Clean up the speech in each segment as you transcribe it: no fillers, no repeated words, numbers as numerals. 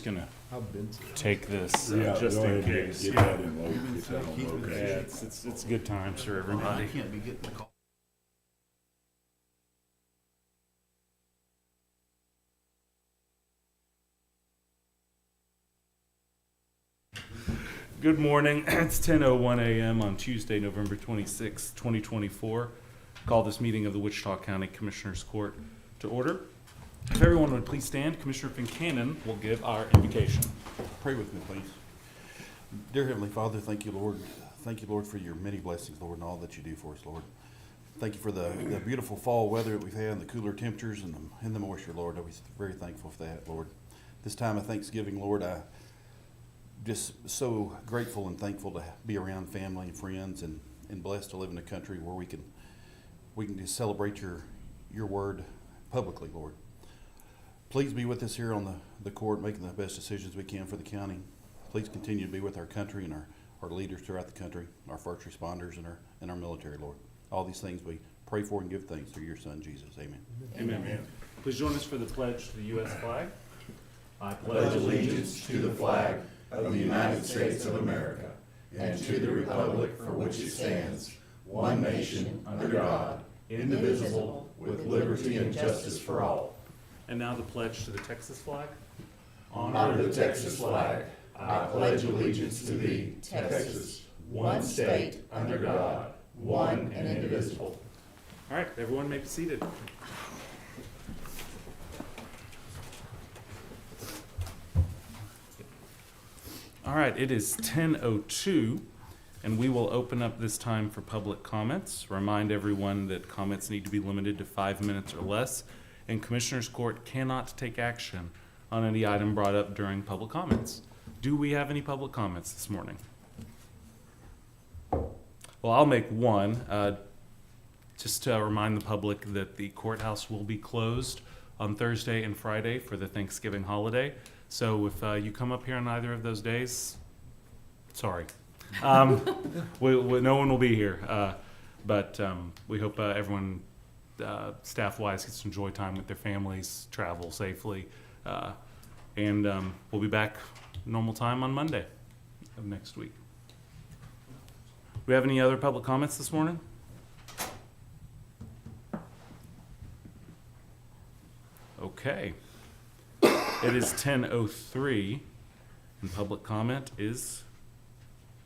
just gonna I've been to it. take this Yeah, just go in ahead and case. get Yeah. that in location, get that on Yeah, location. it's good times for I everybody. can't be getting the call. Good morning. It's 10:01 a.m. on Tuesday, November 26, 2024. Call this meeting of the Wichita County Commissioners Court to order. If everyone would please stand, Commissioner Fincannon will give our invocation. Pray with me, please. Dear Heavenly Father, thank you, Lord. Thank you, Lord, for your many blessings, Lord, and all that you do for us, Lord. Thank you for the beautiful fall weather that we've had and the cooler temperatures and the moisture, Lord. I'm very thankful for that, Lord. This time of Thanksgiving, Lord, I just so grateful and thankful to be around family and friends and blessed to live in a country where we can just celebrate your word publicly, Lord. Please be with us here on the court, making the best decisions we can for the county. Please continue to be with our country and our leaders throughout the country, our first responders and our military, Lord. All these things we pray for and give thanks through your Son, Jesus. Amen. Amen. Please join us for the pledge to the U.S. flag. I pledge allegiance to the flag of the United States of America and to the republic for which it stands, one nation, under God, indivisible, with liberty and justice for all. And now the pledge to the Texas flag. Honor the Texas flag. I pledge allegiance to thee, Texas, one state, under God, one and indivisible. All right, everyone may be seated. All right, it is 10:02, and we will open up this time for public comments. Remind everyone that comments need to be limited to 5 minutes or less, and Commissioners Court cannot take action on any item brought up during public comments. Do we have any public comments this morning? Well, I'll make one, just to remind the public that the courthouse will be closed on Thursday and Friday for the Thanksgiving holiday. So if you come up here on either of those days, sorry. No one will be here. But we hope everyone, staff-wise, gets to enjoy time with their families, travel safely. And we'll be back normal time on Monday of next week. Do we have any other public comments this morning? Okay. It is 10:03, and public comment is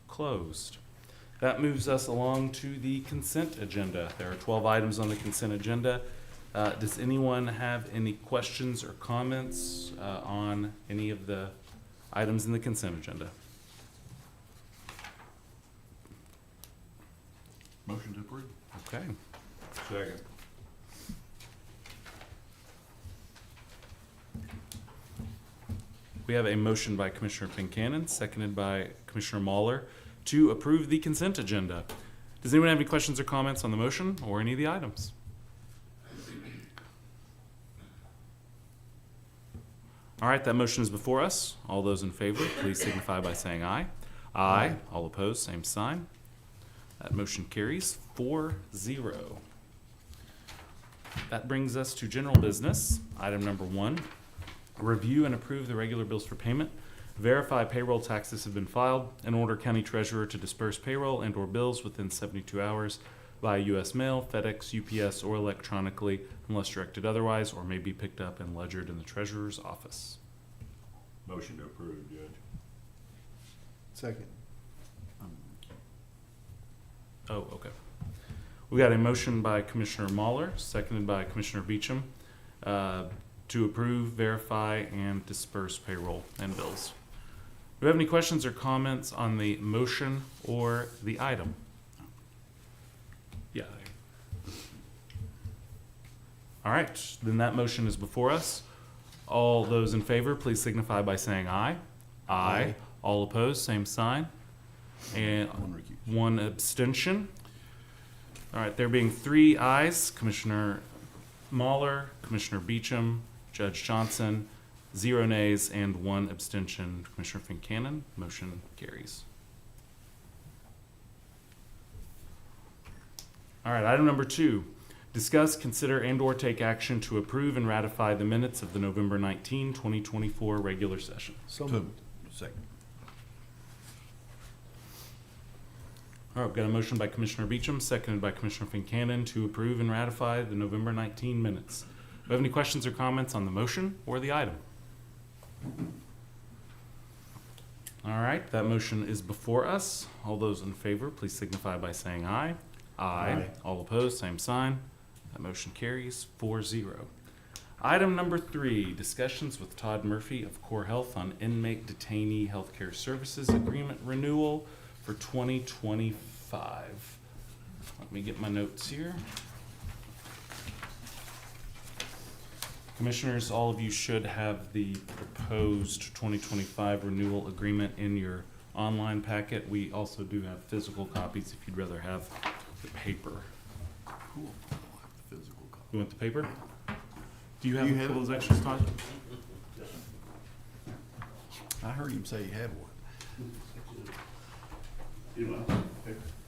closed. That moves us along to the consent agenda. There are 12 items on the consent agenda. Does anyone have any questions or comments on any of the items in the consent agenda? Motion to approve. Okay. Second. We have a motion by Commissioner Fincannon, seconded by Commissioner Mahler, to approve the consent agenda. Does anyone have any questions or comments on the motion or any of the items? All right, that motion is before us. All those in favor, please signify by saying aye. Aye. All opposed, same sign. That motion carries 4-0. That brings us to general business. Item number 1. Review and approve the regular bills for payment. Verify payroll taxes have been filed, and order county treasurer to disperse payroll and/or bills within 72 hours via U.S. mail, FedEx, UPS, or electronically unless directed otherwise, or may be picked up and ledgered in the treasurer's office. Motion to approve, Judge. Second. Oh, okay. We got a motion by Commissioner Mahler, seconded by Commissioner Beecham, to approve, verify, and disperse payroll and bills. Do we have any questions or comments on the motion or the item? Yeah. All right, then that motion is before us. All those in favor, please signify by saying aye. Aye. All opposed, same sign. And one abstention. All right, there being 3 ayes, Commissioner Mahler, Commissioner Beecham, Judge Johnson, 0 nays, and 1 abstention, Commissioner Fincannon. Motion carries. All right, item number 2, Discuss, consider, and/or take action to approve and ratify the minutes of the November 19, 2024 regular session. So So, moved. second. All right, we've got a motion by Commissioner Beecham, seconded by Commissioner Fincannon to approve and ratify the November 19 minutes. Do we have any questions or comments on the motion or the item? All right, that motion is before us. All those in favor, please signify by saying aye. Aye. All opposed, same sign. That motion carries 4-0. Item number 3, discussions with Todd Murphy of Core Health on inmate detainee healthcare services agreement renewal for 2025. Let me get my notes here. Commissioners, all of you should have the proposed 2025 renewal agreement in your online packet. We also do have physical copies if you'd rather have the paper. Cool. Physical copy. You want the paper? Do you have You a have couple it? of those extras, Todd? I heard him say he had one.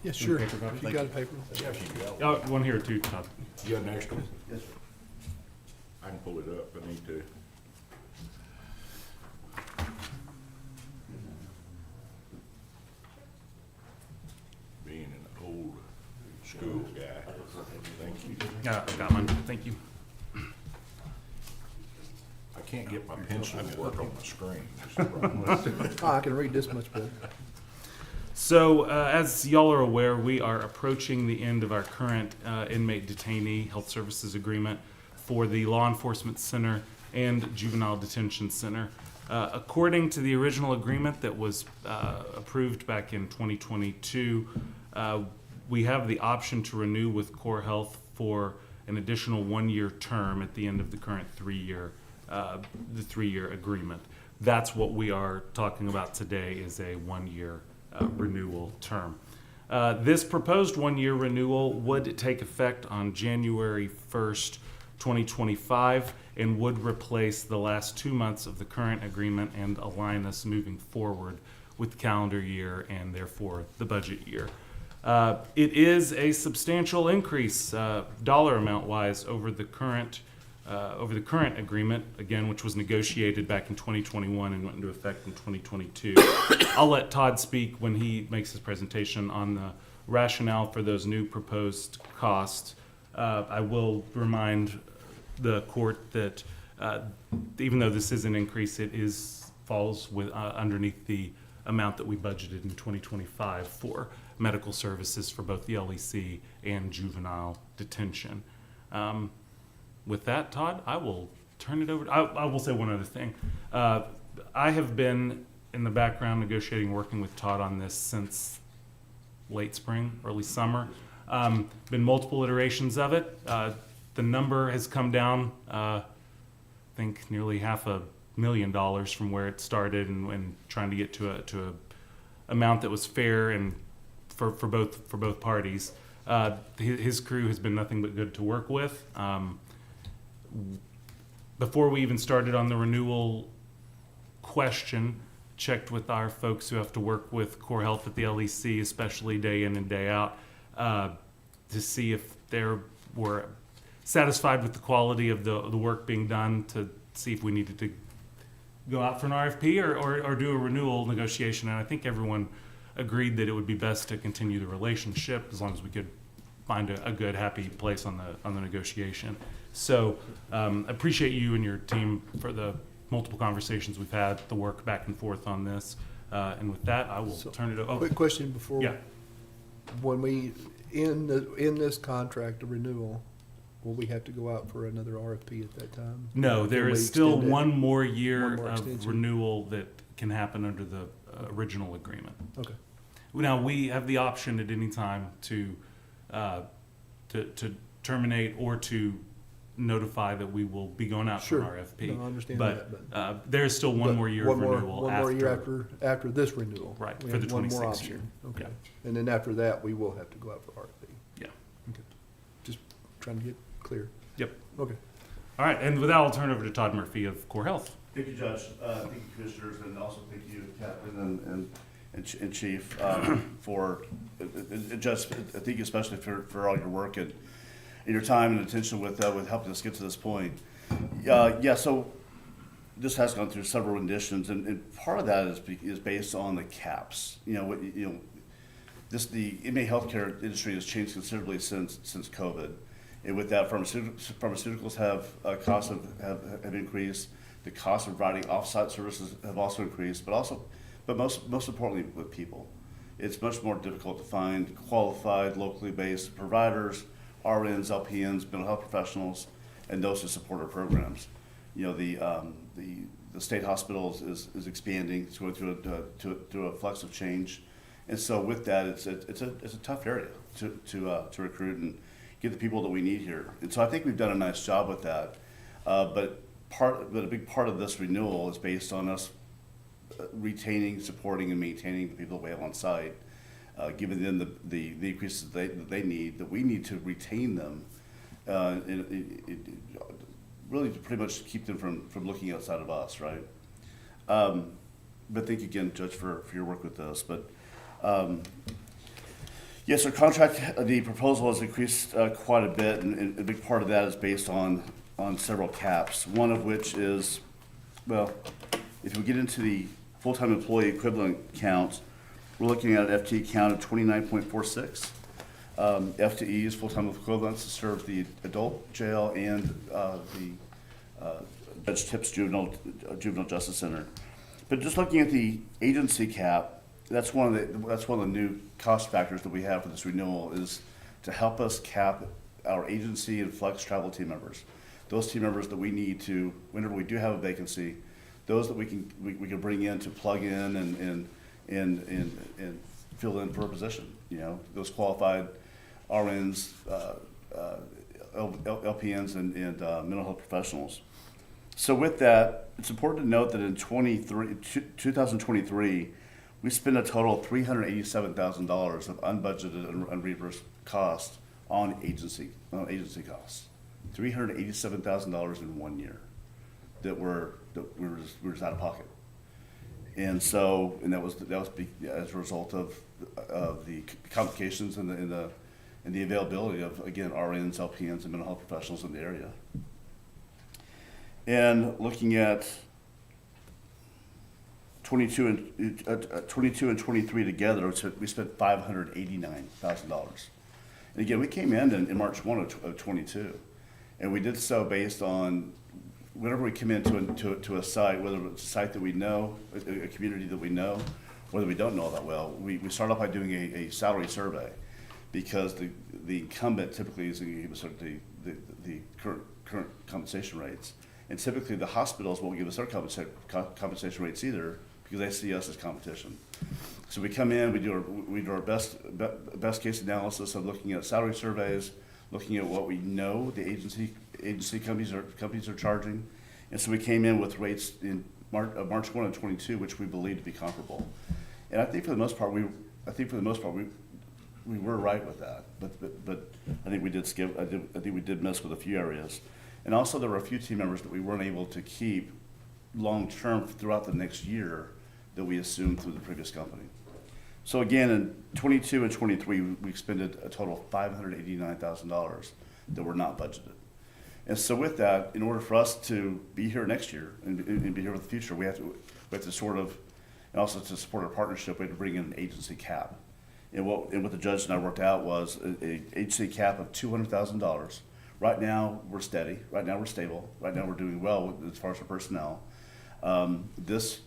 Yeah, sure. paper copy? If you got a paper. Yeah, if you got one. Oh, one here too, Todd. You got an extra one? Yes, sir. I can pull it up if I need to. Being an old school guy. Thank you. Yeah, I got mine. Thank you. I can't get my pencil to work on my screen. That's the problem. Oh, I can read this much better. So, as y'all are aware, we are approaching the end of our current inmate detainee health services agreement for the Law Enforcement Center and Juvenile Detention Center. According to the original agreement that was approved back in 2022, we have the option to renew with Core Health for an additional 1-year term at the end of the current 3-year agreement. That's what we are talking about today, is a 1-year renewal term. This proposed 1-year renewal would take effect on January 1st, 2025, and would replace the last 2 months of the current agreement and align us moving forward with the calendar year and therefore the budget year. It is a substantial increase, dollar amount wise, over the current agreement, again, which was negotiated back in 2021 and went into effect in 2022. I'll let Todd speak when he makes his presentation on the rationale for those new proposed costs. I will remind the court that even though this is an increase, it falls with underneath the amount that we budgeted in 2025 for medical services for both the LEC and juvenile detention. With that, Todd, I will turn it over. I will say one other thing. I have been in the background negotiating, working with Todd on this since late spring, early summer. Been multiple iterations of it. The number has come down, I think, nearly $500,000 from where it started, and trying to get to a amount that was fair and for both parties. His crew has been nothing but good to work with. Before we even started on the renewal question, checked with our folks who have to work with Core Health at the LEC, especially day in and day out, to see if they were satisfied with the quality of the work being done, to see if we needed to go out for an RFP or do a renewal negotiation. And I think everyone agreed that it would be best to continue the relationship as long as we could find a good, happy place on the negotiation. So appreciate you and your team for the multiple conversations we've had, the work back and forth on this. And with that, I will turn it over. Quick question before. Yeah. When we, in this contract, the renewal, will we have to go out for another RFP at that time? No, there Can we is still extend it? one more year One more of extension? renewal that can happen under the original agreement. Okay. Now, we have the option at any time to terminate or to notify that we will be going out Sure. for an RFP. No, I understand But that, there is still one but more year of renewal One more year after this renewal. Right, We for have the one more 26 year. option. Okay. Yeah. And then after that, we will have to go out for RFP. Yeah. Okay. Just trying to get clear. Yep. Okay. All right, and with that, I'll turn it over to Todd Murphy of Core Health. Thank you, Judge. Thank you, Commissioners, and also thank you, Captain and Chief, for, Judge, I think especially for all your work. And, your time and attention with helping us get to this point. So this has gone through several renditions, and part of that is based on the caps. The inmate healthcare industry has changed considerably since COVID, and with that, pharmaceuticals costs have increased. The cost of providing off-site services have also increased, but most importantly, with people, it's much more difficult to find qualified, locally based providers, RNs, LPNs, mental health professionals, and those who support our programs. The state hospitals is expanding. It's going through a flux of change, and so with that, it's a tough area to recruit and get the people that we need here. And so I think we've done a nice job with that. But a big part of this renewal is based on us retaining, supporting, and maintaining the people that we have on site, giving them the increases that they need, that we need to retain them, really to pretty much keep them from looking outside of us, right? But thank you again, Judge, for your work with this. But yes, our contract, the proposal has increased quite a bit, and a big part of that is based on several caps, one of which is, well, if we get into the full-time employee equivalent count, we're looking at an FTE count of 29.46. FTEs, full-time equivalents, to serve the adult jail and the Judge Tips Juvenile Justice Center. But just looking at the agency cap, that's one of the new cost factors that we have for this renewal, is to help us cap our agency and flex travel team members. Those team members that we need to, whenever we do have a vacancy, those that we can bring in to plug in and fill in for a position. Those qualified RNs, LPNs, and mental health professionals. So with that, it's important to note that in 2023, we spent a total of $387,000 of unbudgeted and unreimbursed costs on agency costs. $387,000 in 1 year that we were just out of pocket, and that was as a result of the complications and the availability of, again, RNs, LPNs, and mental health professionals in the area. And looking at 22 and 23 together, we spent $589,000. And again, we came in March 1 of 22, and we did so based on whenever we come into a site, whether it's a site that we know, a community that we know, whether we don't know that well, we start off by doing a salary survey, because the incumbent typically is going to give us the current compensation rates. And typically the hospitals won't give us their compensation rates either, because they see us as competition. So we come in, we do our best case analysis of looking at salary surveys, looking at what we know the agency companies are charging, and so we came in with rates in March 1 of 22, which we believe to be comparable. And I think for the most part we were right with that, but I think we did miss with a few areas, and also there were a few team members that we weren't able to keep long term throughout the next year that we assumed through the previous company. So again, in 22 and 23, we expended a total of $589,000 that were not budgeted. And so with that, in order for us to be here next year and be here for the future, we have to sort of, and also to support our partnership, we have to bring in an agency cap. And what the judge and I worked out was an agency cap of $200,000. Right now, we're steady. Right now, we're stable. Right now, we're doing well as far as our personnel. This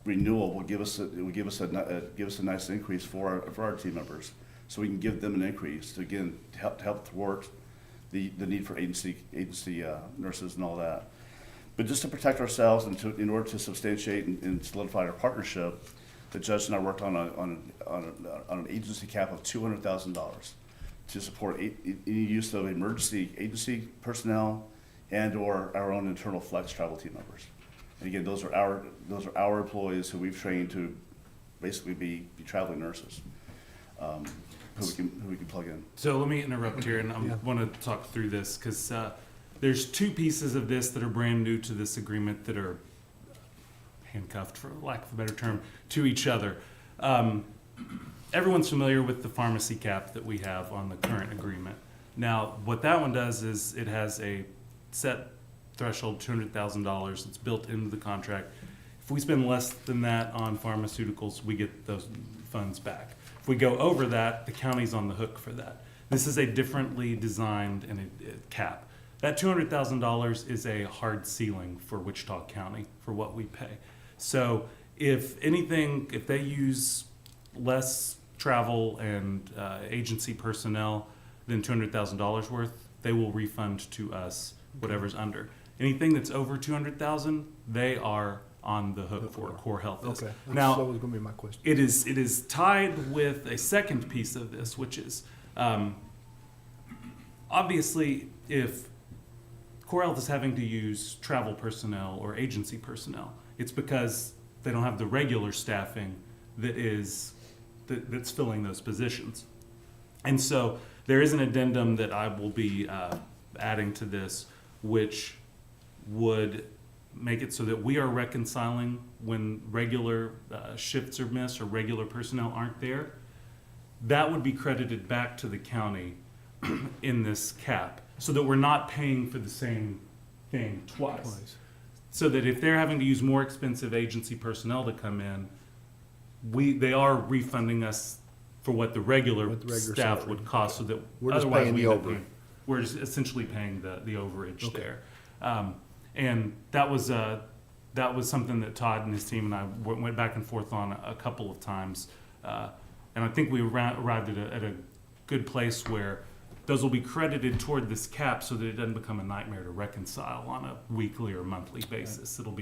renewal will give us a nice increase for our team members, so we can give them an increase to help thwart the need for agency nurses and all that. But just to protect ourselves and in order to substantiate and solidify our partnership, the judge and I worked on an agency cap of $200,000 to support any use of emergency agency personnel and/or our own internal flex travel team members. And again, those are our employees who we've trained to basically be traveling nurses, who we can plug in. So let me interrupt here, and I want to talk through this, because there's two pieces of this that are brand new to this agreement that are handcuffed, for lack of a better term, to each other. Everyone's familiar with the pharmacy cap that we have on the current agreement. Now, what that one does is it has a set threshold, $200,000. It's built into the contract. If we spend less than that on pharmaceuticals, we get those funds back. If we go over that, the county's on the hook for that. This is a differently designed and a cap. That $200,000 is a hard ceiling for Wichita County for what we pay. So if anything, if they use less travel and agency personnel than $200,000 worth, they will refund to us whatever's under. Anything that's over $200,000, they are on the hook for core health. Okay, Now, that was gonna be my question. it is tied with a second piece of this, which is obviously if Core Health is having to use travel personnel or agency personnel, it's because they don't have the regular staffing that's filling those positions. And so there is an addendum that I will be adding to this, which would make it so that we are reconciling when regular shifts are missed or regular personnel aren't there. That would be credited back to the county in this cap, so that we're not paying for the same thing twice. So that if they're having to use more expensive agency personnel to come in, they are refunding us for what the regular staff salary. would cost, so that We're just otherwise paying we the end up over. we're just essentially paying the overage Okay. there. And that was something that Todd and his team and I went back and forth on a couple of times. And I think we arrived at a good place where those will be credited toward this cap so that it doesn't become a nightmare to reconcile on a weekly or monthly basis. We'll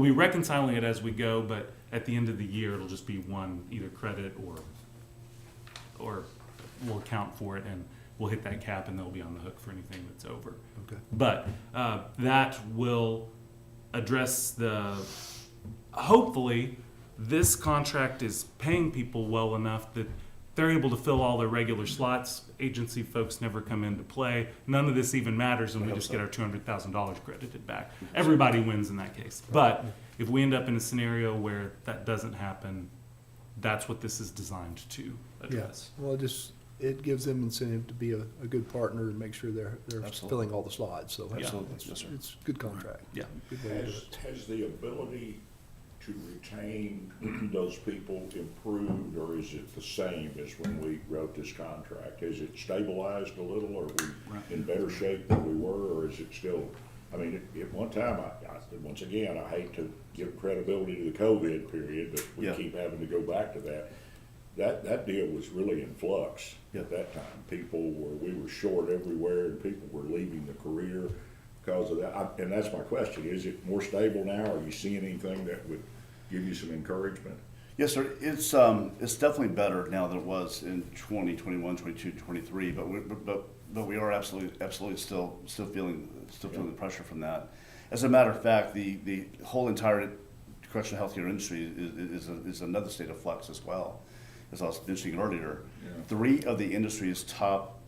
be reconciling it as we go, but at the end of the year, it'll just be one either credit or we'll account for it and we'll hit that cap and they'll be on the hook for anything that's over. Okay. But that will address hopefully this contract is paying people well enough that they're able to fill all their regular slots. Agency folks never come into play. None of this even matters and we just get our $200,000 credited back. Everybody wins in that case. But if we end up in a scenario where that doesn't happen, that's what this is designed to address. Well, it gives them incentive to be a good partner and make sure they're Absolutely. filling all the slots, so that's, Absolutely, yes, sir. it's a good contract. Yeah. Good way to do Has, it. has the ability to retain those people improved, or is it the same as when we wrote this contract? Has it stabilized a little? Are we in better shape than we were, or is it still, I mean, at one time, once again, I hate to give credibility to the COVID period, but we Yeah. keep having to go back to that. That deal was really in flux Yeah. at that time. We were short everywhere and people were leaving the career because of that. And that's my question. Is it more stable now? Are you seeing anything that would give you some encouragement? Yes, sir. It's definitely better now than it was in 2021, 22, 23. But we are absolutely still feeling the pressure from that. As a matter of fact, the whole entire correctional healthcare industry is another state of flux as well. As I was mentioning earlier, Yeah. 3 of the industry's top,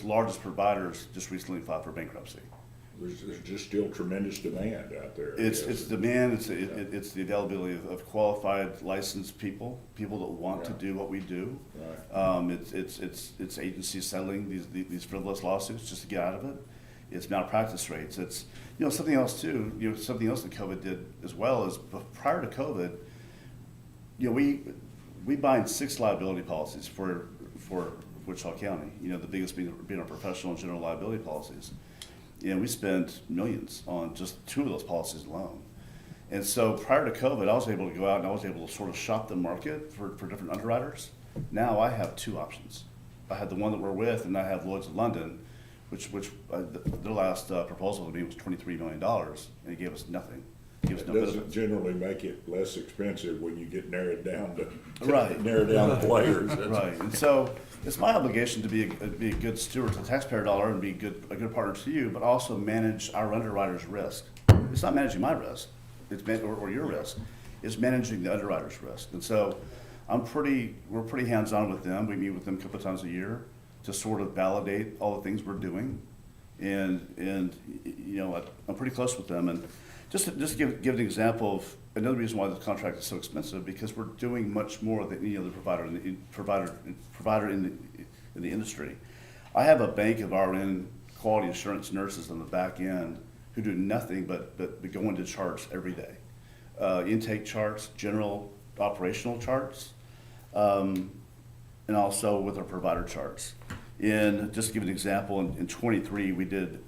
largest providers just recently filed for bankruptcy. There's just still tremendous demand out there. I It's guess. demand, it's the availability of qualified licensed people that want to Yeah. do what we do. Right. It's agencies settling these frivolous lawsuits just to get out of it. It's malpractice rates. It's, something else too, something else that COVID did as well is prior to COVID, we bind 6 liability policies for Wichita County, the biggest being our professional and general liability policies. We spent millions on just 2 of those policies alone. And so prior to COVID, I was able to go out and I was able to sort of shop the market for different underwriters. Now I have 2 options. I had the one that we're with, and I have Lloyd's of London, which their last proposal to me was $23 million, and it gave us nothing. It gave us It no doesn't benefits. generally make it less expensive when you get narrowed down to Right. narrow down the players. That's- Right, and so it's my obligation to be a good steward to the taxpayer dollar and be a good partner to you, but also manage our underwriter's risk. It's not managing my risk, or your risk. It's managing the underwriter's risk. And so we're pretty hands-on with them. We meet with them a couple of times a year to sort of validate all the things we're doing. And I'm pretty close with them. And just to give an example of another reason why the contract is so expensive, because we're doing much more than any other provider in the industry. I have a bank of RN quality assurance nurses on the back end who do nothing but go into charts every day. Intake charts, general operational charts, and also with our provider charts. Just to give an example, in 23, we did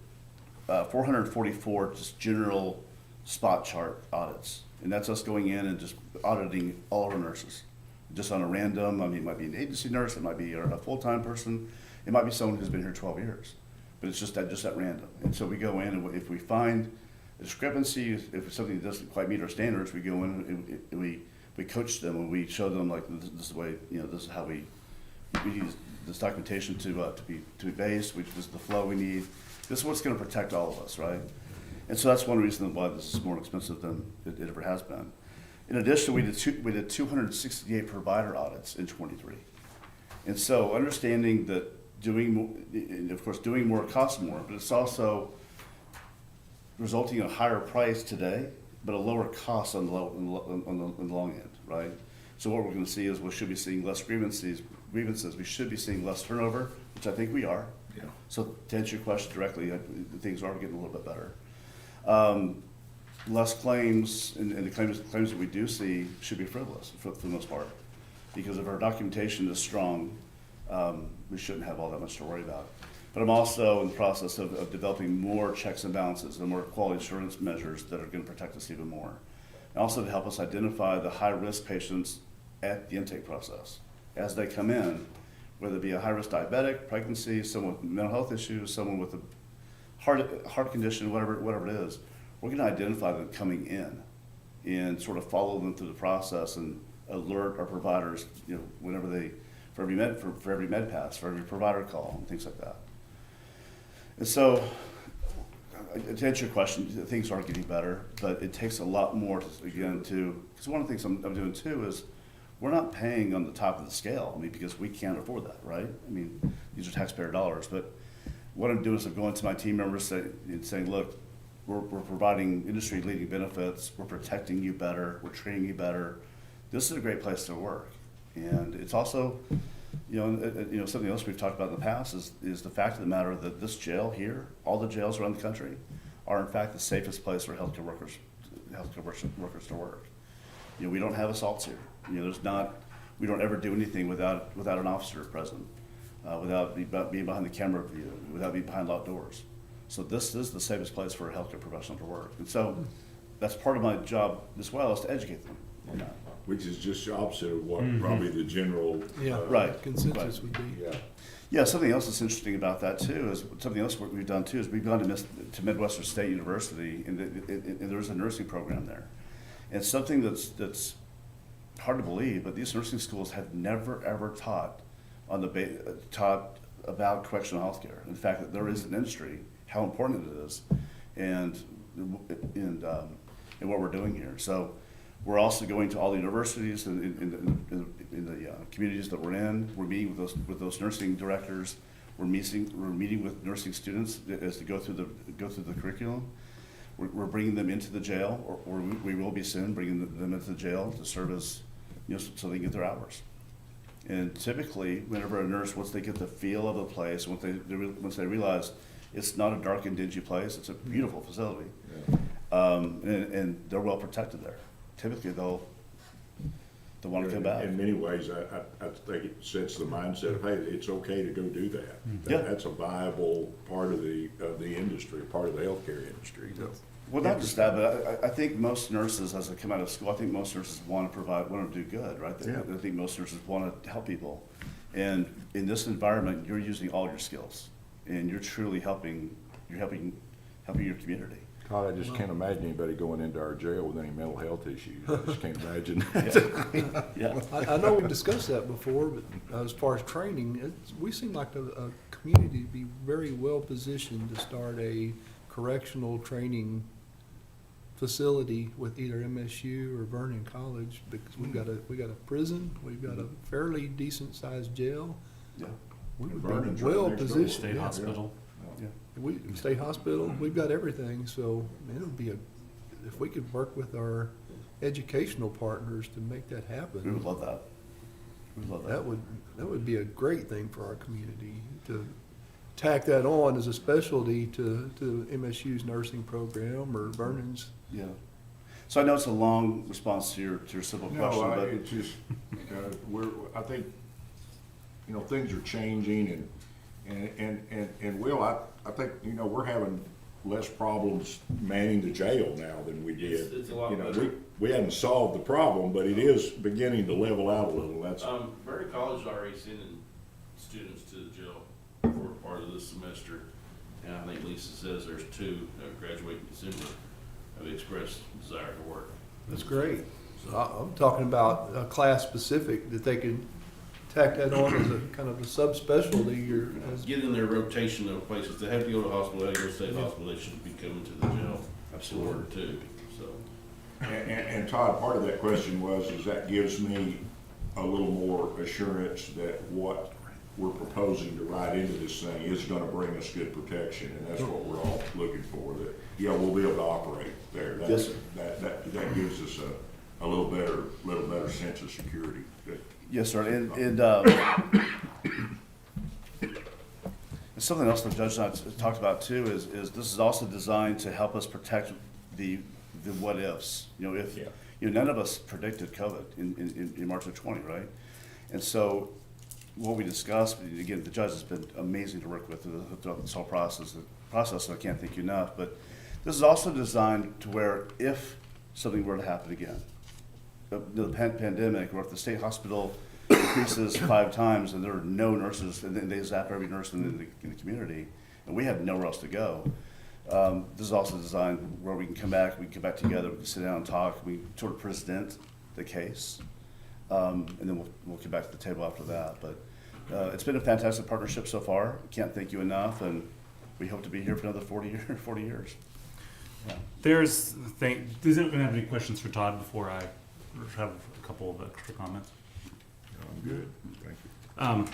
444 just general spot chart audits. And that's us going in and just auditing all of our nurses, just on a random, I mean, it might be an agency nurse, it might be a full-time person, it might be someone who's been here 12 years, but it's just that random. And so we go in, and if we find a discrepancy, if it's something that doesn't quite meet our standards, we go in and we coach them, and we show them, like, this is the way, this is how we use this documentation to be based, this is the flow we need, this is what's gonna protect all of us, right? And so that's one reason why this is more expensive than it ever has been. In addition, we did 268 provider audits in 23. And so understanding that doing more costs more, but it's also resulting in a higher price today, but a lower cost on the long end, right? So what we're gonna see is we should be seeing less grievances, we should be seeing less turnover, which I think we are. Yeah. So to answer your question directly, things are getting a little bit better. Less claims, and the claims that we do see should be frivolous for the most part. Because if our documentation is strong, we shouldn't have all that much to worry about. But I'm also in the process of developing more checks and balances and more quality assurance measures that are gonna protect us even more. And also to help us identify the high-risk patients at the intake process. As they come in, whether it be a high-risk diabetic, pregnancy, someone with mental health issues, someone with a heart condition, whatever it is, we're gonna identify them coming in and sort of follow them through the process and alert our providers, whenever for every med pass, for every provider call, and things like that. And so, to answer your question, things are getting better, but it takes a lot more because one of the things I'm doing too is we're not paying on the top of the scale, because we can't afford that, right? These are taxpayer dollars, but what I'm doing is I'm going to my team members and saying, look, we're providing industry-leading benefits, we're protecting you better, we're training you better. This is a great place to work. And it's also, something else we've talked about in the past is the fact of the matter that this jail here, all the jails around the country, are in fact the safest place for healthcare workers to work. We don't have assaults here. We don't ever do anything without an officer present, without being behind the camera view, without being behind locked doors. So this is the safest place for a healthcare professional to work. And so that's part of my job as well, is to educate them on that. Which is just the opposite of what probably the general. Right. Consensus would be. Yeah. Yeah, something else that's interesting about that too is something else we've done too is we've gone to Midwestern State University, and there's a nursing program there. And something that's hard to believe, but these nursing schools have never ever taught about correctional health care. In fact, that there is an industry, how important it is, and what we're doing here. So we're also going to all the universities in the communities that we're in. We're meeting with those nursing directors. We're meeting with nursing students as they go through the curriculum. We're bringing them into the jail, or we will be soon bringing them into the jail to serve as, so they can get their hours. And typically, whenever a nurse, once they get the feel of the place, once they realize it's not a dark and dingy place, it's a beautiful facility, and they're well protected there. Typically, they'll want to come back. In many ways, I think it sets the mindset of, hey, it's okay to go do that. Yeah. That's a viable part of the industry, part of the healthcare industry. Well, not just that, but I think most nurses, as they come out of school, I think most nurses want to do good, right? Yeah. I think most nurses want to help people. And in this environment, you're using all your skills, and you're truly helping your community. God, I just can't imagine anybody going into our jail with any mental health issues. I just can't imagine. Yeah. I know we've discussed that before, but as far as training, we seem like a community to be very well positioned to start a correctional training facility with either MSU or Vernon College, because we've got a prison, we've got a fairly decent sized jail. Yeah. We would Vernon's be right well next door. positioned. State yeah. hospital. We state hospital, we've got everything, so it would be if we could work with our educational partners to make that happen. We would love that. We would love that. That would be a great thing for our community to tack that on as a specialty to MSU's nursing program or Vernon's. Yeah. So I know it's a long response to your simple question, No, but it's just, I think, things are changing and Will, I think, we're having less problems manning the jail now than we did. It's a lot better. We haven't solved the problem, but it is beginning to level out a little. That's, Berry College is already sending students to the jail for part of this semester. And I think Lisa says there's 2 that graduate in December have expressed desire to work. That's great. So I'm talking about a class specific that they could tack that on as a kind of a subspecialty or as. Get in their rotation of places. They have to go to hospital, they have to go to state hospital, they should be coming to the jail. Absolutely. Too, so. and Todd, part of that question is that gives me a little more assurance that what we're proposing to write into this thing is gonna bring us good protection, and that's what we're all looking for, that, we'll be able to operate there. Yes, sir. That gives us a little better sense of security. yes, sir. And something else the judge and I talked about too is this is also designed to help us protect the what ifs. If Yeah. none of us predicted COVID in March of 20, right? And so what we discussed, again, the judge has been amazing to work with throughout this whole process, and I can't thank you enough. But this is also designed to where if something were to happen again, the pandemic, or if the state hospital increases 5 times and there are no nurses, and then they zap every nurse in the community, and we have nowhere else to go. This is also designed where we can come back together, we can sit down and talk, we sort of present the case, and then we'll get back to the table after that. But it's been a fantastic partnership so far. Can't thank you enough, and we hope to be here for another 40 years. Yeah. Does anyone have any questions for Todd before I have a couple of extra comments? I'm good, thank you.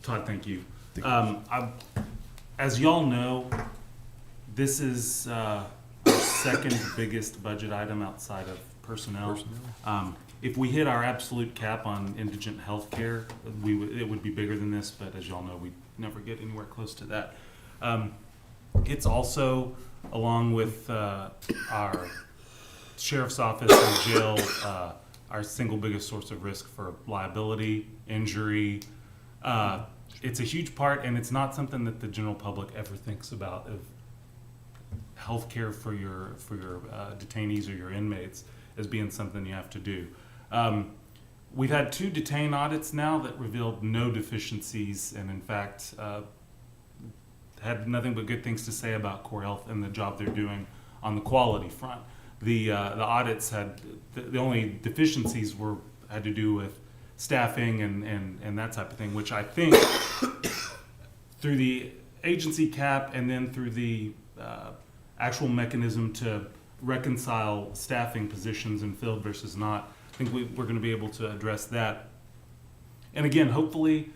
Todd, thank you. As y'all know, this is our second biggest budget item outside of personnel. If we hit our absolute cap on indigent health care, it would be bigger than this, but as y'all know, we never get anywhere close to that. It's also, along with our sheriff's office and jail, our single biggest source of risk for liability, injury. It's a huge part, and it's not something that the general public ever thinks about of healthcare for your detainees or your inmates as being something you have to do. We've had 2 detain audits now that revealed no deficiencies, and in fact had nothing but good things to say about Core Health and the job they're doing on the quality front. The audits had the only deficiencies had to do with staffing and that type of thing, which I think through the agency cap and then through the actual mechanism to reconcile staffing positions in field versus not, I think we're going to be able to address that. And again, hopefully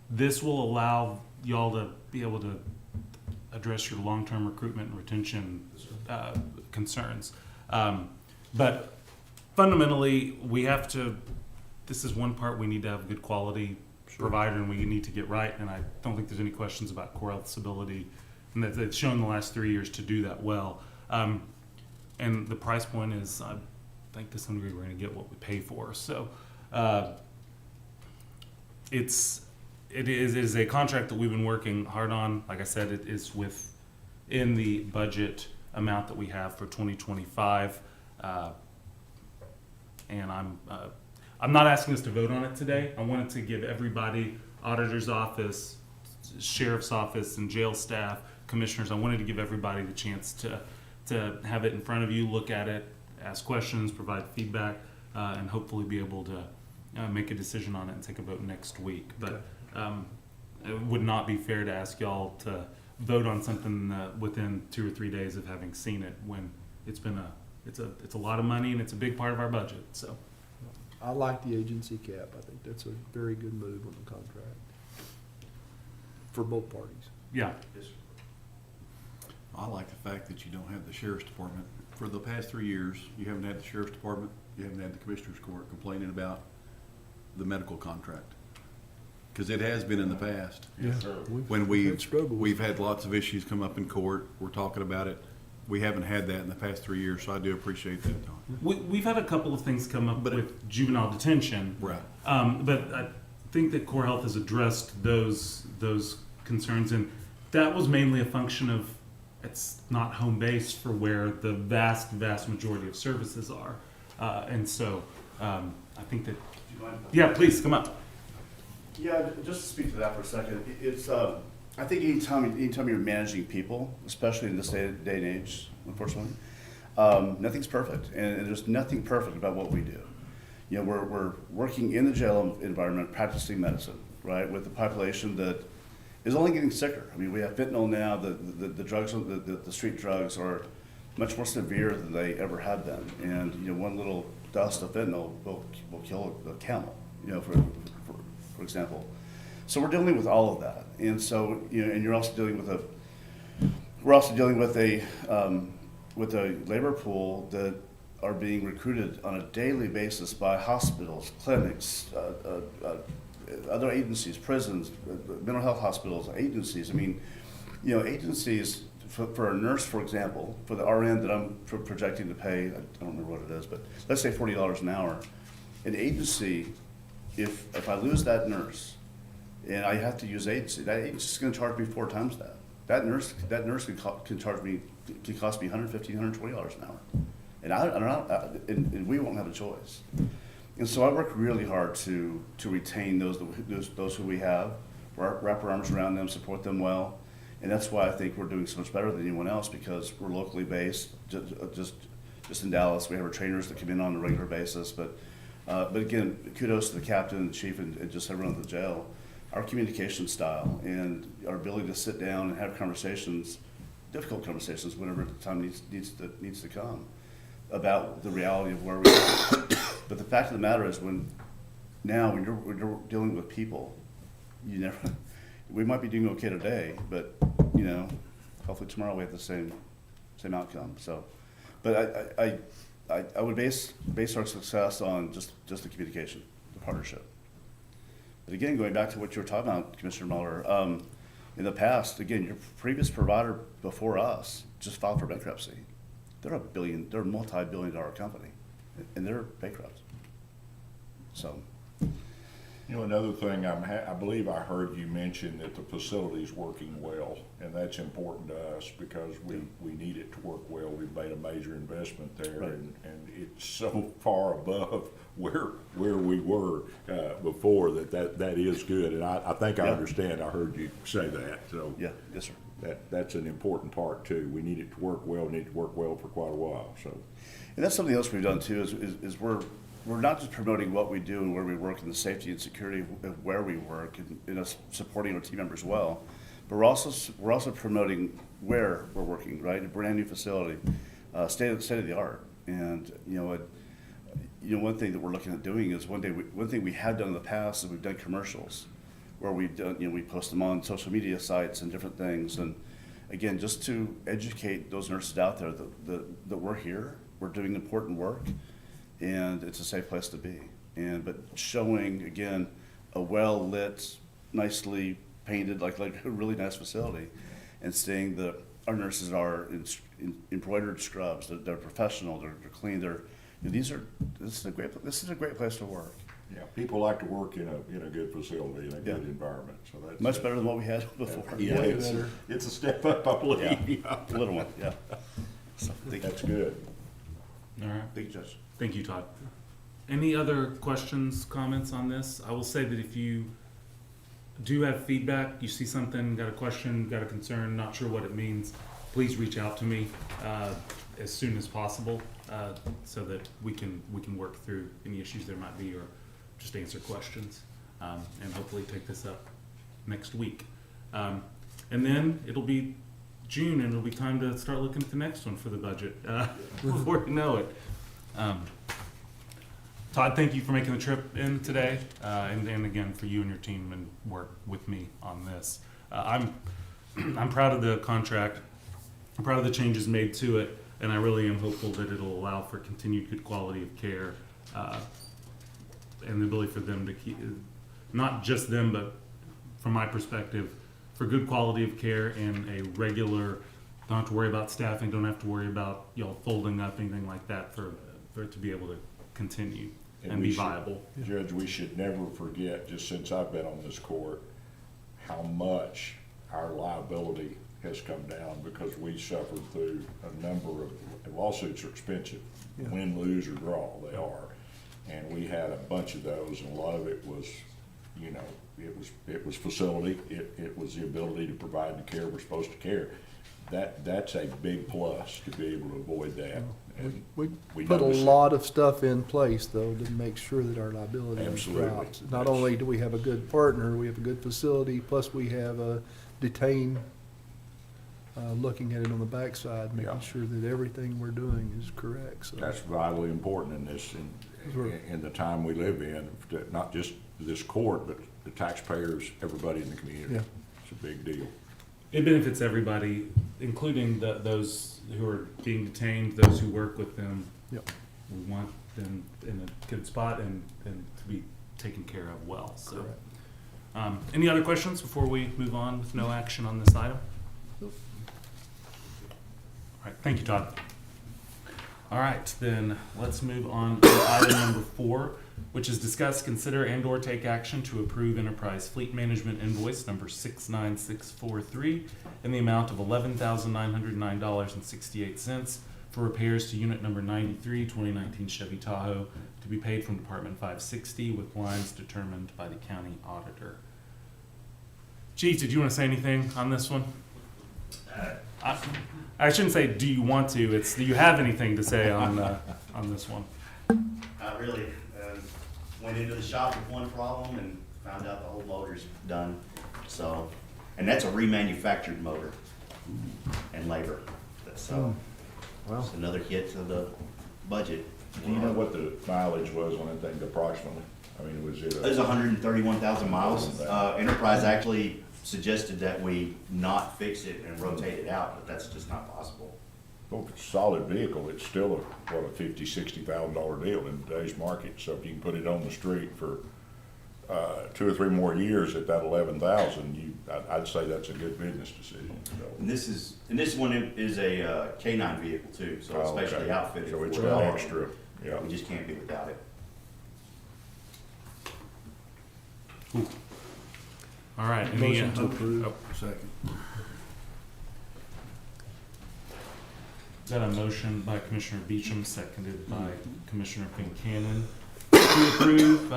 this will allow y'all to be able to address your long-term recruitment and retention concerns. But fundamentally, this is one part we need to have a good quality provider, and we need to get right. And I don't think there's any questions about Core Health's ability, and that it's shown the last 3 years to do that well. And the price point is, I think to some degree we're going to get what we pay for. So it is a contract that we've been working hard on. Like I said, it is within the budget amount that we have for 2025. And I'm not asking us to vote on it today. I wanted to give everybody, auditor's office, sheriff's office, and jail staff, commissioners, I wanted to give everybody the chance to have it in front of you, look at it, ask questions, provide feedback, and hopefully be able to make a decision on it and take a vote next week. But it would not be fair to ask y'all to vote on something within 2 or 3 days of having seen it, when it's a lot of money and it's a big part of our budget. So I like the agency cap. I think that's a very good move on the contract for both parties. yeah, I like the fact that you don't have the sheriff's department. For the past 3 years, you haven't had the sheriff's department, you haven't had the commissioner's court complaining about the medical contract. because it has been in the past. Yes, sir. When had struggles. we've had lots of issues come up in court, we're talking about it. We haven't had that in the past 3 years, so I do appreciate that, Tom. We've had a couple of things come up with juvenile detention. Right. But I think that Core Health has addressed those concerns, and that was mainly a function of it's not home base for where the vast majority of services are. And so I think that, yeah, please come up. Yeah, just to speak to that for a second, it's, I think anytime you're managing people, especially in this day and age, unfortunately, nothing's perfect, and there's nothing perfect about what we do. You know, we're working in the jail environment, practicing medicine, right, with a population that is only getting sicker. I mean, we have fentanyl now, the drugs, the street drugs are much more severe than they ever have been, and, you know, one little dust of fentanyl will kill a camel, you know, for example. So we're dealing with all of that, and so, you know, and you're also dealing with we're also dealing with a labor pool that are being recruited on a daily basis by hospitals, clinics, other agencies, prisons, mental health hospitals, agencies. I mean, you know, agencies for a nurse, for example, for the RN that I'm projecting to pay, I don't remember what it is, but let's say $40 an hour. An agency, if I lose that nurse and I have to use agency, that agency is going to charge me 4 times that. That nurse can cost me $115, $120 an hour, and we won't have a choice. And so I work really hard to retain those who we have, wrap our arms around them, support them well, and that's why I think we're doing so much better than anyone else, because we're locally based, just in Dallas. We have our trainers that come in on a regular basis, but again, kudos to the captain and chief and just everyone at the jail. Our communication style and our ability to sit down and have conversations, difficult conversations, whenever the time needs to come, about the reality of where we are. But the fact of the matter is, when you're dealing with people, we might be doing okay today, but, you know, hopefully tomorrow we have the same outcome. So, but I would base our success on just the communication, the partnership. But again, going back to what you were talking about, Commissioner Mueller, in the past, again, your previous provider before us just filed for bankruptcy. They're a multi-billion-dollar company, and they're bankrupt. So, You know, another thing, I believe I heard you mention that the facility's working well, and that's important to us because we need it to work well. We've made a major investment there, Right. and it's so far above where we were before that is good. And I think I Yeah. understand. I heard you say that. So yeah, yes, sir. that's an important part too. We need it to work well. Need to work well for quite a while. So. And that's something else we've done too, is we're not just promoting what we do and where we work and the safety and security of where we work and us supporting our team members well, but we're also promoting where we're working, right? A brand new facility, state of the art. And one thing that we're looking at doing is one thing we have done in the past is we've done commercials where we've done, we post them on social media sites and different things. And again, just to educate those nurses out there that we're here, we're doing important work, and it's a safe place to be. But showing, again, a well-lit, nicely painted, like a really nice facility, and saying that our nurses are in embroidered scrubs, they're professional, they're clean, this is a great place to work. Yeah, people like to work in a good facility, in a good environment, so that's. Much better than what we had before. Yeah, it's a step up, I believe. Yeah, a little one, yeah. So, thank you. That's good. All right. Thank you, Judge. Thank you, Todd. Any other questions, comments on this? I will say that if you do have feedback, you see something, got a question, got a concern, not sure what it means, please reach out to me as soon as possible so that we can work through any issues there might be, or just answer questions and hopefully take this up next week. And then it'll be June, and it'll be time to start looking at the next one for the budget before you know it. Todd, thank you for making the trip in today, and again for you and your team and work with me on this. I'm proud of the contract. I'm proud of the changes made to it, and I really am hopeful that it'll allow for continued good quality of care and the ability for them not just them, but from my perspective, for good quality of care and a regular, don't have to worry about staffing, don't have to worry about, folding up, anything like that for it to be able to continue and we be should- viable. Judge, we should never forget, just since I've been on this court, how much our liability has come down because we suffered through a number of, lawsuits are expensive. Yeah. Win, lose, or draw, they are. And we had a bunch of those, and a lot of it was, it was facility, it was the ability to provide the care we're supposed to care. That's a big plus to be able to avoid that. And We we put a notice it. lot of stuff in place, though, to make sure that our liability Absolutely. drops. Not only do we have a good partner, we have a good facility, plus we have a detained, looking at it on the backside, Yeah. making sure that everything we're doing is correct, so. That's vitally important in this, in the time we live in, not just this court, but the taxpayers, everybody in the community. Yeah. It's a big deal. It benefits everybody, including those who are being detained, those who work with them. Yep. We want them in a good spot and to be taken care of well, so. Correct. Any other questions before we move on with no action on this item? Nope. All right, thank you, Todd. All right, then let's move on to item number 4, which is discuss, consider, and/or take action to approve enterprise fleet management invoice number 69643 in the amount of $11,909.68 for repairs to unit number 93, 2019 Chevy Tahoe, to be paid from Department 560 with lines determined by the county auditor. Chief, did you want to say anything on this one? I shouldn't say, do you want to? It's, do you have anything to say on this one? Not really. Went into the shop with one problem and found out the whole motor's done. So, and that's a remanufactured motor and labor. So, Wow. it's another hit to the budget. Do you know what the mileage was on that thing approximately? I mean, was it? It was 131,000 miles. Enterprise actually suggested that we not fix it and rotate it out, but that's just not possible. Well, if it's a solid vehicle, it's still a $50,000, $60,000 deal in today's market. So if you can put it on the street for 2 or 3 more years at that 11,000, I'd say that's a good business decision. So. And this one is a K9 vehicle too, so it's Oh, okay. specially outfitted. So it's for got it. extra, yeah. We just can't be without it. All right. Any, Motion to approve. oh, Second. got a motion by Commissioner Beecham, seconded by Commissioner Fincannon, to approve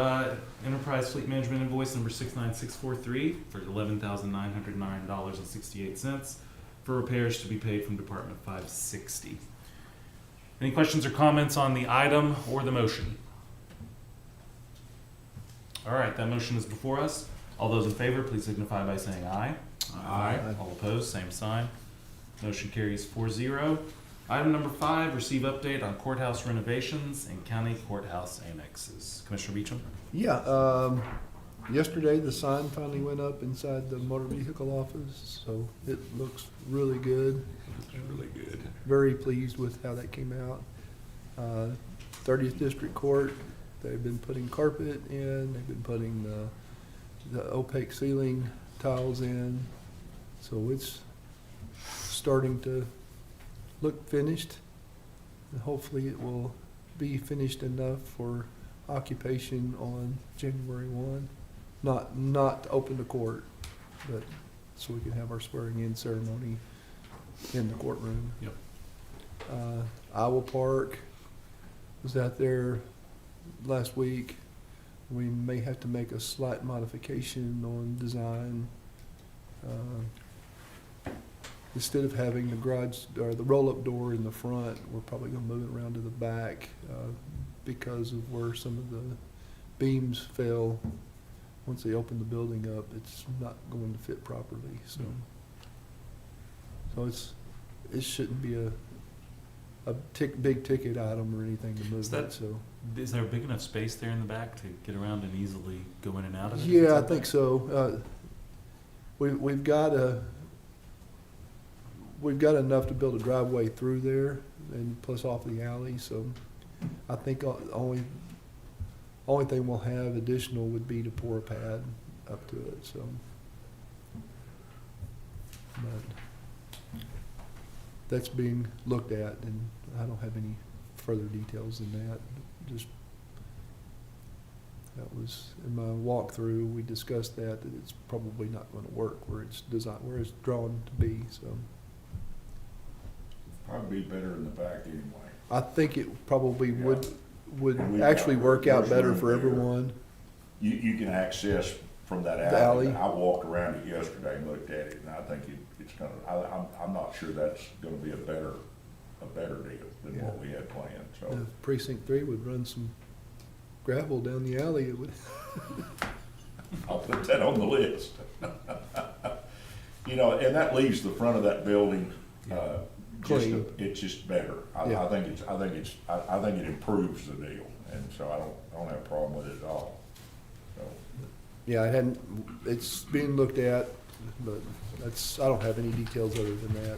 enterprise fleet management invoice number 69643 for $11,909.68 for repairs to be paid from Department 560. Any questions or comments on the item or the motion? All right, that motion is before us. All those in favor, please signify by saying aye. Aye. All opposed, same sign. Motion carries 4-0. Item number 5, receive update on courthouse renovations and county courthouse annexes. Commissioner Beecham? Yeah, yesterday the sign finally went up inside the motor vehicle office, so it looks really good. It's really good. Very pleased with how that came out. 30th District Court, they've been putting carpet in, they've been putting the opaque ceiling tiles in, so it's starting to look finished. And hopefully it will be finished enough for occupation on January 1. Not open to court, but so we can have our swearing-in ceremony in the courtroom. Yep. Iowa Park was out there last week. We may have to make a slight modification on design. Instead of having the garage or the roll-up door in the front, we're probably gonna move it around to the back because of where some of the beams fell. Once they open the building up, it's not going to fit properly, so. So it shouldn't be a big ticket item or anything to move Is that- it, so. Is there a big enough space there in the back to get around and easily go in and out of it? Yeah, I think so. We've got enough to build a driveway through there and plus off the alley, so I think only Only thing we'll have additional would be to pour a pad up to it, so. But that's being looked at, and I don't have any further details than that. Just, that was, in my walkthrough, we discussed that it's probably not gonna work where it's designed, where it's drawn to be, so. Probably be better in the back anyway. I think it probably would We've actually got- work out there's better room for there. everyone. You can access from that The alley. alley. I walked around it yesterday and looked at it, and I think it's gonna, I'm not sure that's gonna be a better deal than what we had planned, so. If Precinct 3 would run some gravel down the alley, it would. I'll put that on the list. You know, and that leaves the front of that building, Clean. it's just better. Yeah. I think it improves the deal, and so I don't have a problem with it at all. So, Yeah, it hadn't, it's being looked at, but that's, I don't have any details other than that.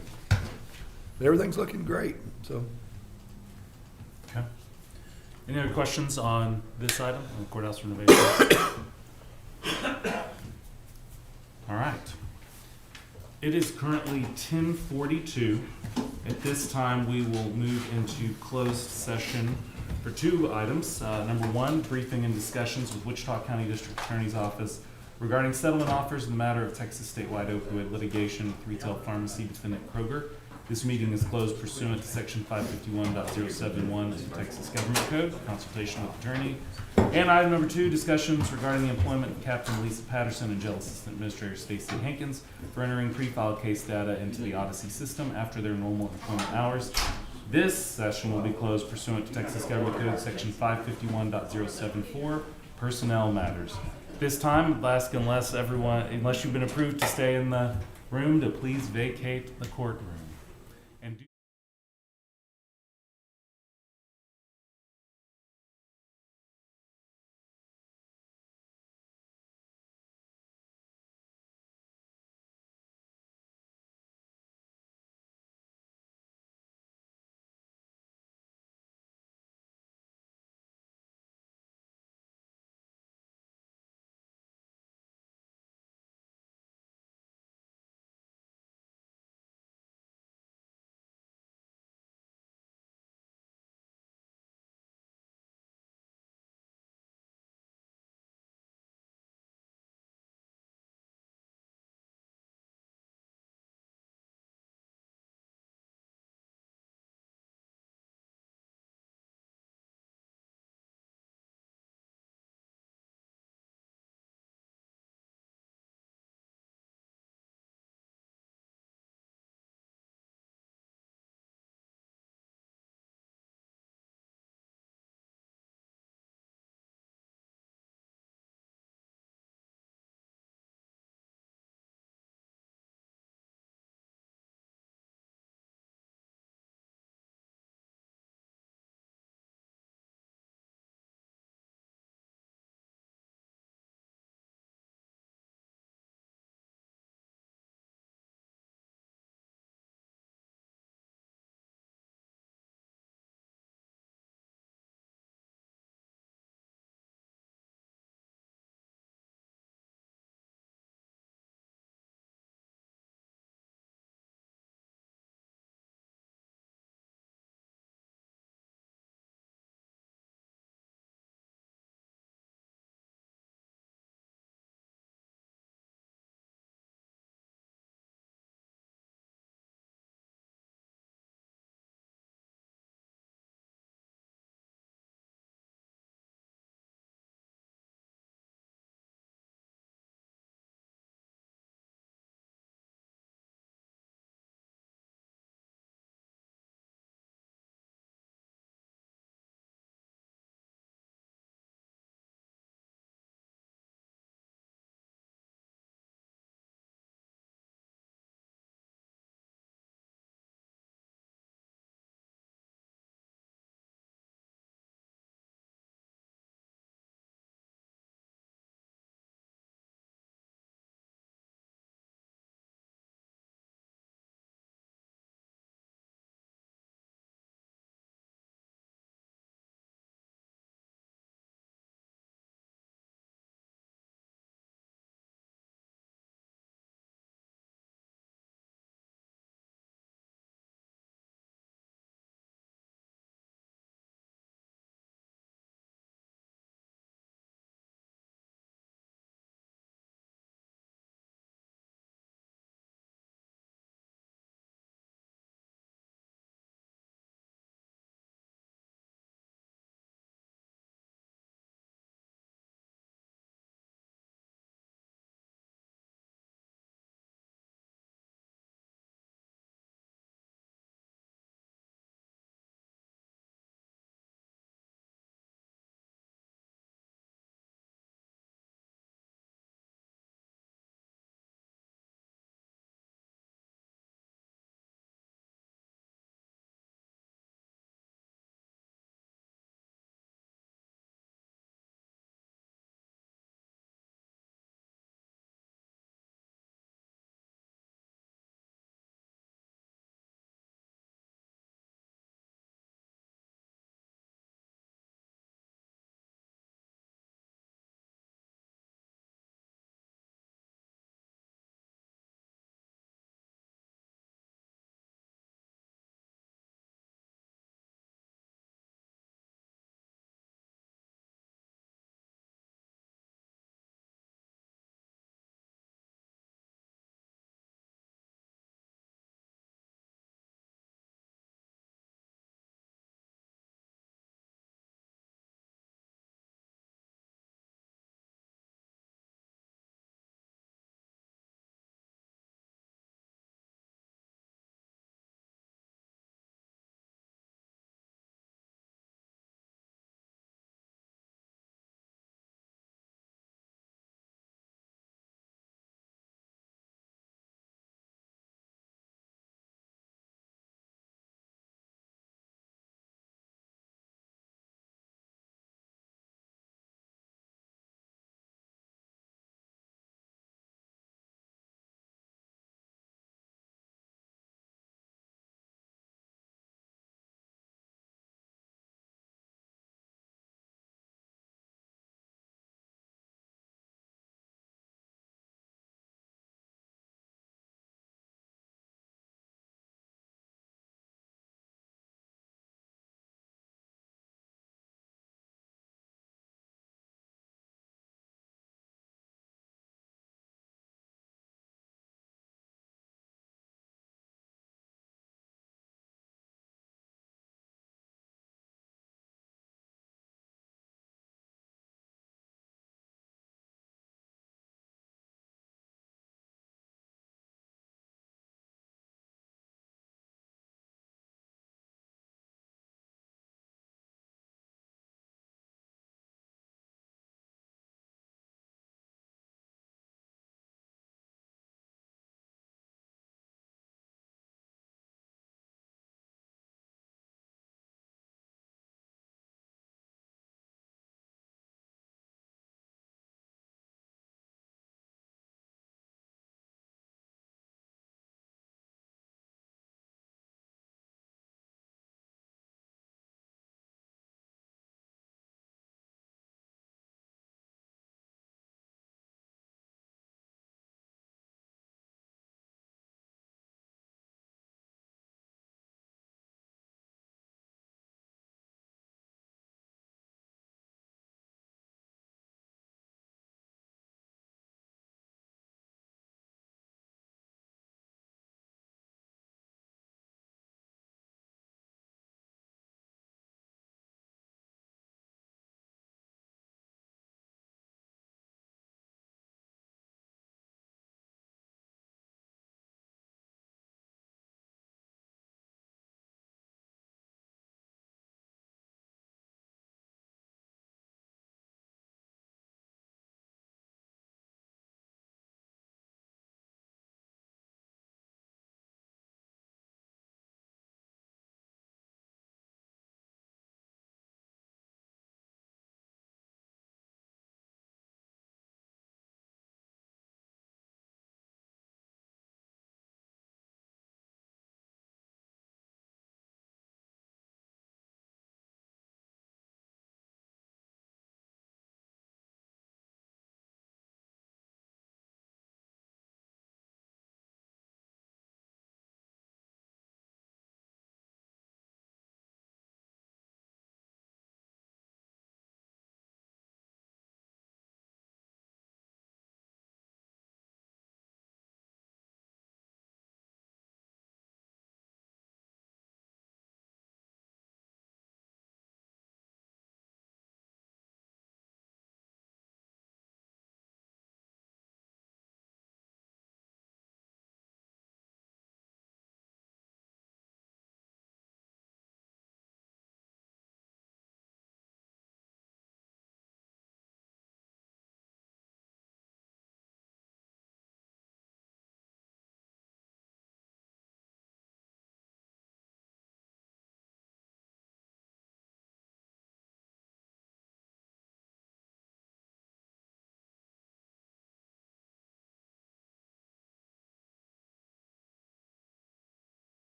But everything's looking great, so. Okay. Any other questions on this item, on the courthouse renovation? All right. It is currently 10:42. At this time, we will move into closed session for two items. Number one, briefing and discussions with Wichita County District Attorney's Office regarding settlement offers in the matter of Texas statewide opioid litigation with retail pharmacy defendant Kroger. This meeting is closed pursuant to section 551.071 of the Texas Government Code, consultation with attorney. And item number two, discussions regarding the employment of Captain Lisa Patterson and Jail Assistant Administrator Stacy Hankins for entering pre-filed case data into the Odyssey system after their normal employment hours. This session will be closed pursuant to Texas Government Code, section 551.074, personnel matters. This time, I'd ask unless you've been approved to stay in the room, to please vacate the courtroom. And do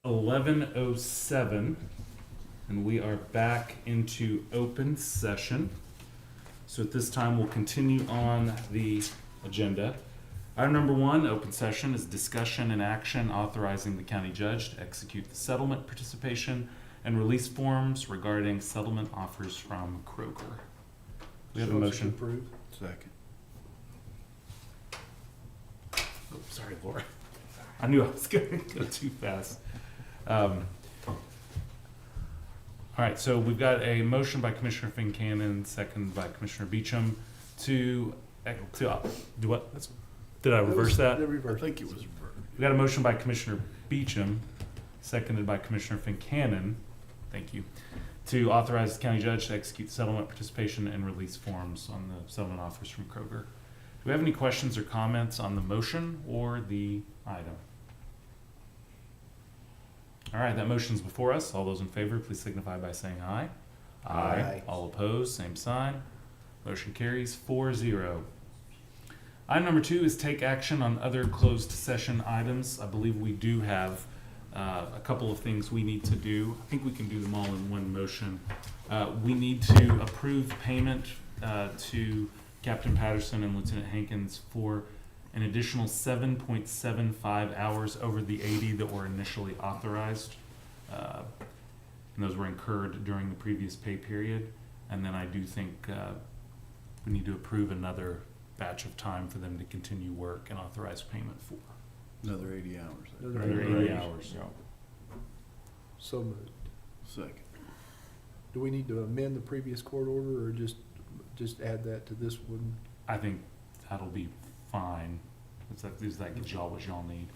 11:07, and we are back into open session. So at this time, we'll continue on the agenda. Item number 1, open session, is discussion and action authorizing the county judge to execute the settlement participation and release forms regarding settlement offers from Kroger. We have a motion. Approved. Second. Oh, sorry, Laura. I knew I was going to go too fast. All right, so we've got a motion by Commissioner Fincannon, second by Commissioner Beecham to do what? Did I reverse that? The I reverse. think it was. We got a motion by Commissioner Beecham, seconded by Commissioner Fincannon. Thank you. To authorize the county judge to execute settlement participation and release forms on the settlement offers from Kroger. Do we have any questions or comments on the motion or the item? All right, that motion's before us. All those in favor, please signify by saying aye. Aye. All opposed, same sign. Motion carries 4-0. Item number 2 is take action on other closed session items. I believe we do have a couple of things we need to do. I think we can do them all in one motion. We need to approve payment to Captain Patterson and Lieutenant Hankins for an additional 7.75 hours over the 80 that were initially authorized. And those were incurred during the previous pay period. And then I do think we need to approve another batch of time for them to continue work and authorize payment for. Another 80 hours. Another 80 hours. So moved. Second. Do we need to amend the previous court order or just add that to this one? I think that'll be fine. Does that get y'all what y'all need?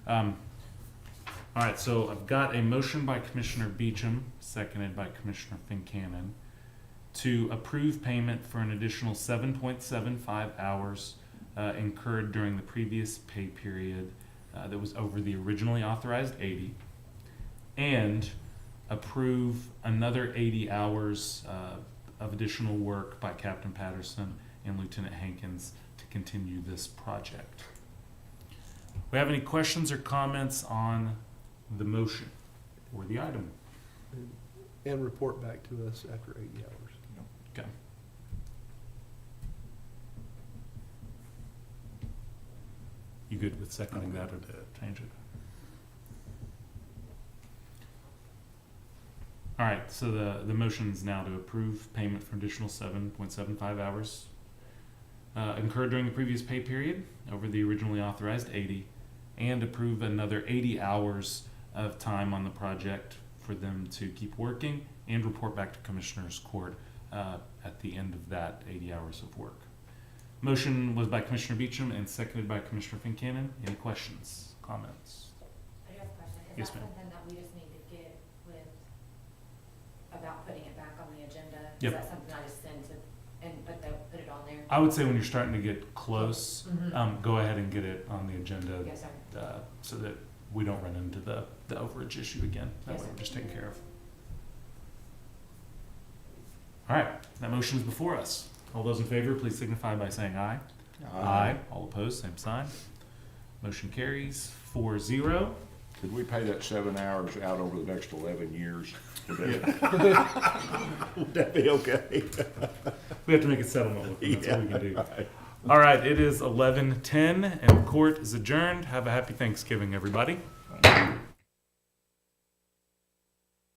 All right, so I've got a motion by Commissioner Beecham, seconded by Commissioner Fincannon, to approve payment for an additional 7.75 hours incurred during the previous pay period that was over the originally authorized 80, and approve another 80 hours of additional work by Captain Patterson and Lieutenant Hankins to continue this project. We have any questions or comments on the motion or the item? And report back to us after 80 hours. Okay. You good with seconding that or change it? All right, so the motion is now to approve payment for additional 7.75 hours incurred during the previous pay period over the originally authorized 80, and approve another 80 hours of time on the project for them to keep working and report back to Commissioner's Court at the end of that 80 hours of work. Motion was by Commissioner Beecham and seconded by Commissioner Fincannon. Any questions, comments? I do have a question. Is Yes, that ma'am. something that we just need to get with, about putting it back on the agenda? Yep. Is that something I just send to, and put it on there? I would say when you're starting to get close, Mhm. go ahead and get it on the agenda Yes, sir. so that we don't run into the overage issue again. That Yes, way sir. we're just taken care of. All right, that motion is before us. All those in favor, please signify by saying aye. Aye. All opposed, same sign. Motion carries 4-0. Could we pay that 7 hours out over the next 11 years? Would that be okay? We have to make a settlement with them, that's all we can do. All right, it is 11:10 and the court is adjourned. Have a happy Thanksgiving, everybody.